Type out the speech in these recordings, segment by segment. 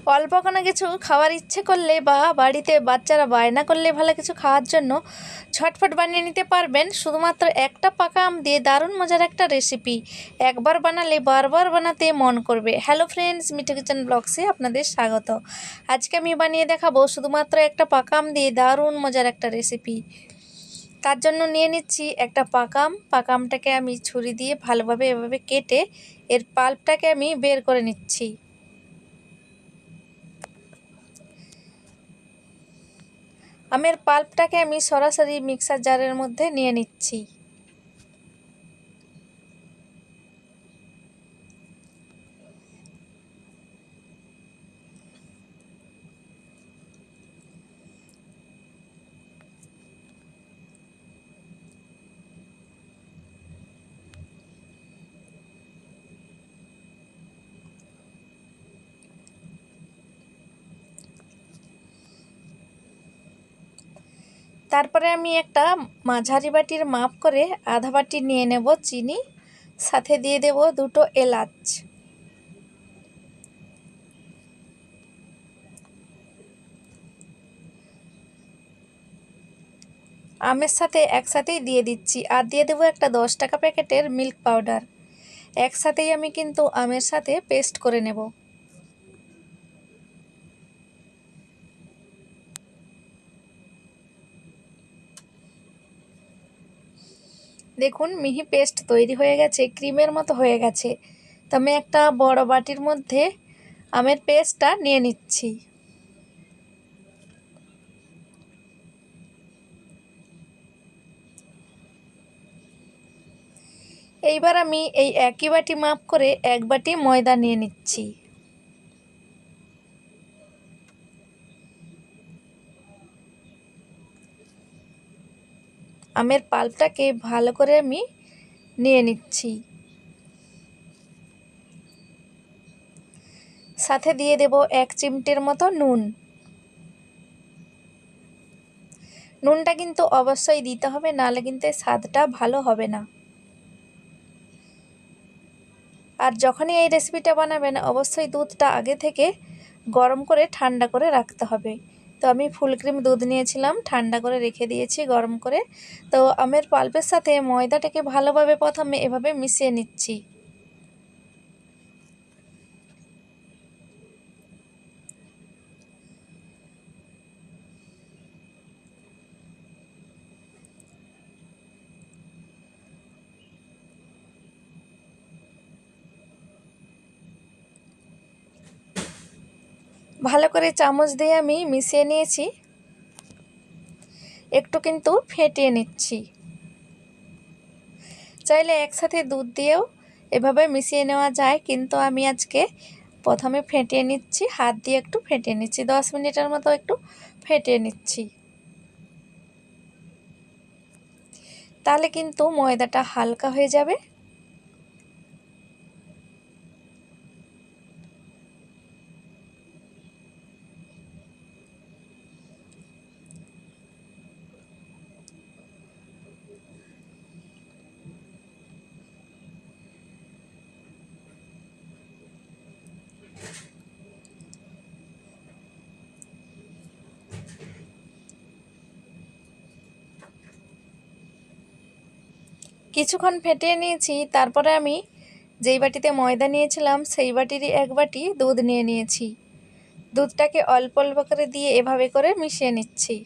অল্প কোনো কিছু খাওয়ার ইচ্ছে করলে বা বাড়িতে বাচ্চারা বায়না করলে ভালো কিছু খাওয়ার জন্য ঝটফট বানিয়ে নিতে পারবেন শুধুমাত্র একটা পাকা আম দিয়ে। দারুণ মজার একটা রেসিপি, একবার বানালে বারবার বানাতে মন করবে। হ্যালো ফ্রেন্ডস, মিঠু কিচেন ব্লগসে আপনাদের স্বাগত। আজকে আমি বানিয়ে দেখাবো শুধুমাত্র একটা পাকা আম দিয়ে দারুণ মজার একটা রেসিপি। তার জন্য নিয়ে নিচ্ছি একটা পাকা আম। পাকা আমটাকে আমি ছুরি দিয়ে ভালোভাবে এভাবে কেটে এর পাল্পটাকে আমি বের করে নিচ্ছি। আমের পাল্পটাকে আমি সরাসরি মিক্সার জারের মধ্যে নিয়ে নিচ্ছি। তারপরে আমি একটা মাঝারি বাটির মাপ করে আধা বাটি নিয়ে নেব চিনি, সাথে দিয়ে দেব দুটো এলাচ। আমের সাথে একসাথেই দিয়ে দিচ্ছি। আর দিয়ে দেবো একটা 10 টাকা প্যাকেটের মিল্ক পাউডার। একসাথেই আমি কিন্তু আমের সাথে পেস্ট করে নেব। দেখুন মিহি পেস্ট তৈরি হয়ে গেছে, ক্রিমের মতো হয়ে গেছে। তো আমি একটা বড় বাটির মধ্যে আমের পেস্টটা নিয়ে নিচ্ছি। এইবার আমি এই একই বাটি মাপ করে এক বাটি ময়দা নিয়ে নিচ্ছি। আমের পাল্পটাকে ভালো করে আমি নিয়ে নিচ্ছি। সাথে দিয়ে দেব 1 চিমটের মতো নুন। নুনটা কিন্তু অবশ্যই দিতে হবে, নাহলে কিন্তু স্বাদটা ভালো হবে না। আর যখনই এই রেসিপিটা বানাবেন অবশ্যই দুধটা আগে থেকে গরম করে ঠান্ডা করে রাখতে হবে। তো আমি ফুল ক্রিম দুধ নিয়েছিলাম, ঠান্ডা করে রেখে দিয়েছি গরম করে। তো আমের পাল্পের সাথে ময়দাটাকে ভালোভাবে প্রথমে এভাবে মিশিয়ে নিচ্ছি। ভালো করে চামচ দিয়ে আমি মিশিয়ে নিয়েছি, একটু কিন্তু ফেটিয়ে নিচ্ছি। চাইলে একসাথে দুধ দিয়েও এভাবে মিশিয়ে নেওয়া যায়, কিন্তু আমি আজকে প্রথমে ফেটিয়ে নিচ্ছি, হাত দিয়ে একটু ফেটিয়ে নিচ্ছি। 10 মিনিটের মতো একটু ফেটিয়ে নিচ্ছি। তাহলে কিন্তু ময়দাটা হালকা হয়ে যাবে। কিছুক্ষণ ফেটিয়ে নিয়েছি। তারপরে আমি যেই বাটিতে ময়দা নিয়েছিলাম সেই বাটিরই 1 বাটি দুধ নিয়ে নিয়েছি। দুধটাকে অল্প অল্প করে দিয়ে এভাবে করে মিশিয়ে নিচ্ছি।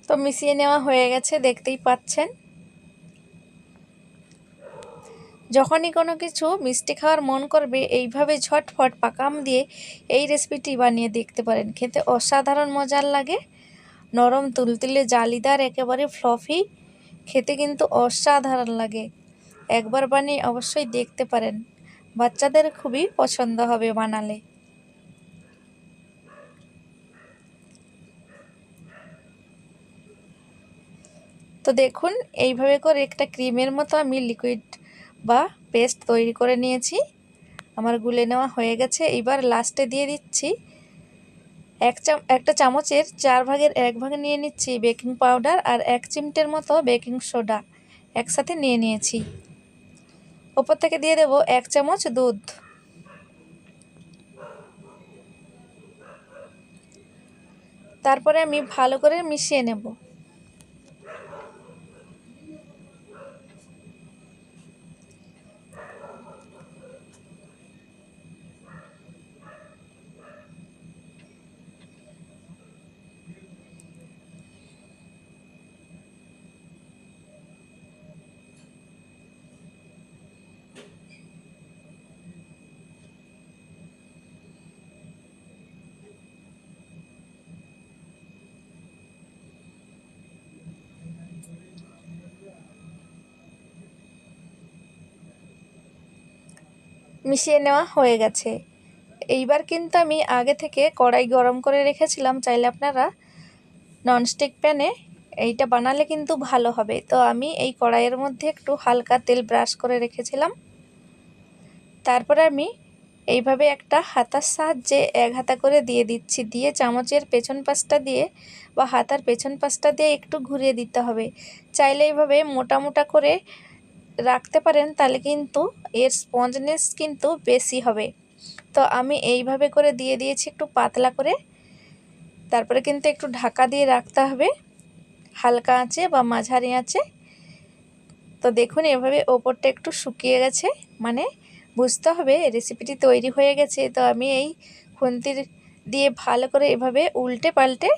তো মিশিয়ে নেওয়া হয়ে গেছে, দেখতেই পাচ্ছেন। যখনই কোনো কিছু মিষ্টি খাওয়ার মন করবে এইভাবে ঝটফট পাকা আম দিয়ে এই রেসিপিটি বানিয়ে দেখতে পারেন। খেতে অসাধারণ মজার লাগে, নরম তুলতুলে জালিদার একেবারে ফ্লফি, খেতে কিন্তু অসাধারণ লাগে। একবার বানিয়ে অবশ্যই দেখতে পারেন। বাচ্চাদের খুবই পছন্দ হবে বানালে। তো দেখুন এইভাবে করে একটা ক্রিমের মতো আমি লিকুইড বা পেস্ট তৈরি করে নিয়েছি। আমার গুলে নেওয়া হয়ে গেছে। এবার লাস্টে দিয়ে দিচ্ছি একটা চামচের 4 ভাগের 1 ভাগ নিয়ে নিচ্ছি বেকিং পাউডার আর 1 চিমটের মতো বেকিং সোডা একসাথে নিয়ে নিয়েছি। ওপর থেকে দিয়ে দেব 1 চামচ দুধ। তারপরে আমি ভালো করে মিশিয়ে নেব। মিশিয়ে নেওয়া হয়ে গেছে। এইবার কিন্তু আমি আগে থেকে কড়াই গরম করে রেখেছিলাম, চাইলে আপনারা ননস্টিক প্যানে এইটা বানালে কিন্তু ভালো হবে। তো আমি এই কড়াইয়ের মধ্যে একটু হালকা তেল ব্রাশ করে রেখেছিলাম। তারপরে আমি এইভাবে একটা হাতার সাহায্যে 1 হাতা করে দিয়ে দিচ্ছি, দিয়ে চামচের পেছন পাশটা দিয়ে বা হাতার পেছন পাশটা দিয়ে একটু ঘুরিয়ে দিতে হবে। চাইলে এইভাবে মোটা মোটা করে রাখতে পারেন, তাহলে কিন্তু এর স্পঞ্জনেস কিন্তু বেশি হবে। তো আমি এইভাবে করে দিয়ে দিয়েছি একটু পাতলা করে। তারপরে কিন্তু একটু ঢাকা দিয়ে রাখতে হবে হালকা আঁচে বা মাঝারি আঁচে। তো দেখুন এভাবে ওপরটা একটু শুকিয়ে গেছে, মানে বুঝতে হবে রেসিপিটি তৈরি হয়ে গেছে। তো আমি এই খুন্তির দিয়ে ভালো করে এভাবে উল্টে পাল্টে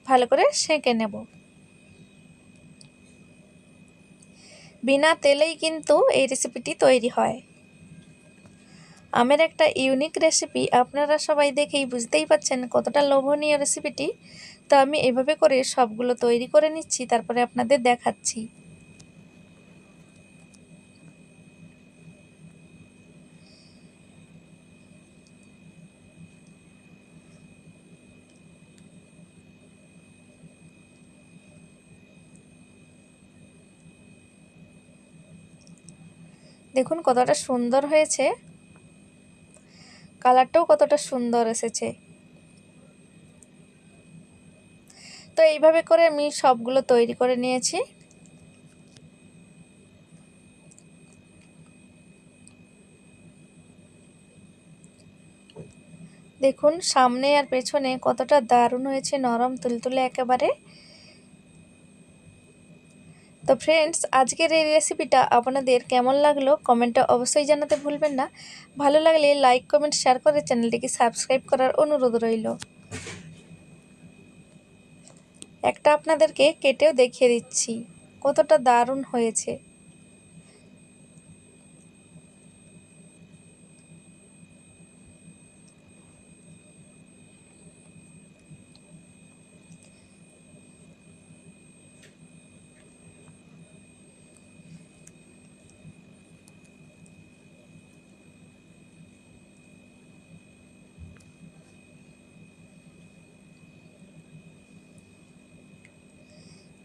ভালো করে সেঁকে নেব। বিনা তেলেই কিন্তু এই রেসিপিটি তৈরি হয়। আমের একটা ইউনিক রেসিপি, আপনারা সবাই দেখেই বুঝতেই পাচ্ছেন কতটা লোভনীয় রেসিপিটি। তো আমি এভাবে করে সবগুলো তৈরি করে নিচ্ছি, তারপরে আপনাদের দেখাচ্ছি। দেখুন কতটা সুন্দর হয়েছে, কালারটাও কতটা সুন্দর এসেছে। তো এইভাবে করে আমি সবগুলো তৈরি করে নিয়েছি। দেখুন সামনে আর পেছনে কতটা দারুণ হয়েছে, নরম তুলতুলে একেবারে। তো ফ্রেন্ডস, আজকের এই রেসিপিটা আপনাদের কেমন লাগলো কমেন্টে অবশ্যই জানাতে ভুলবেন না। ভালো লাগলে লাইক কমেন্ট শেয়ার করে চ্যানেলটিকে সাবস্ক্রাইব করার অনুরোধ রইল। একটা আপনাদেরকে কেটেও দেখিয়ে দিচ্ছি কতটা দারুণ হয়েছে।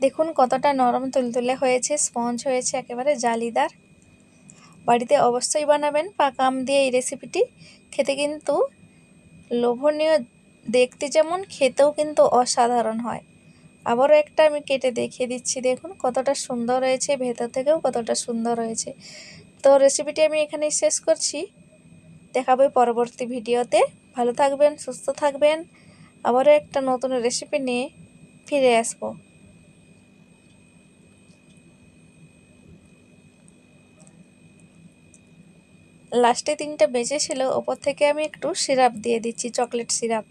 দেখুন কতটা নরম তুলতুলে হয়েছে, স্পঞ্জ হয়েছে, একেবারে জালিদার। বাড়িতে অবশ্যই বানাবেন পাকা আম দিয়ে এই রেসিপিটি। খেতে কিন্তু লোভনীয়, দেখতে যেমন খেতেও কিন্তু অসাধারণ হয়। আবারও একটা আমি কেটে দেখিয়ে দিচ্ছি, দেখুন কতটা সুন্দর হয়েছে, ভেতর থেকেও কতটা সুন্দর হয়েছে। তো রেসিপিটি আমি এখানেই শেষ করছি, দেখাবো পরবর্তী ভিডিওতে। ভালো থাকবেন, সুস্থ থাকবেন। আবারও একটা নতুন রেসিপি নিয়ে ফিরে আসবো। লাস্টে 3টা বেঁচে ছিল, ওপর থেকে আমি একটু সিরাপ দিয়ে দিচ্ছি, চকলেট সিরাপ।